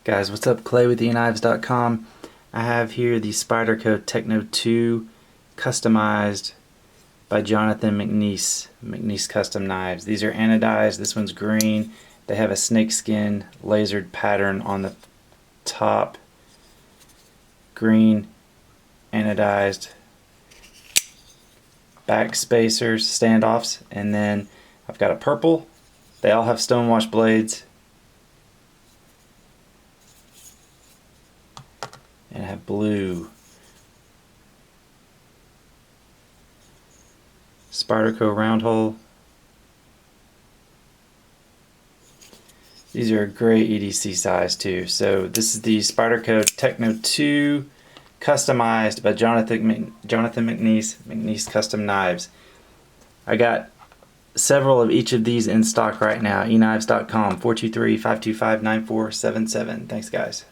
Guys, what's up? Clay with EKNIVES.com. I have here the Spyderco Techno 2 customized by Jonathan Mcnees, Mcnees Custom Knives. These are anodized. This one's green. They have a snakeskin lasered pattern on the top. Green, anodized, back spacers, standoffs, and then I've got a purple. They all have stonewash blades. And I have blue. Spyderco round hole. These are a great EDC size too. So this is the Spyderco Techno 2 customized by Jonathan Mcnees, Mcnees Custom Knives. I got several of each of these in stock right now. EKNIVES.com 423-525-9477. Thanks guys.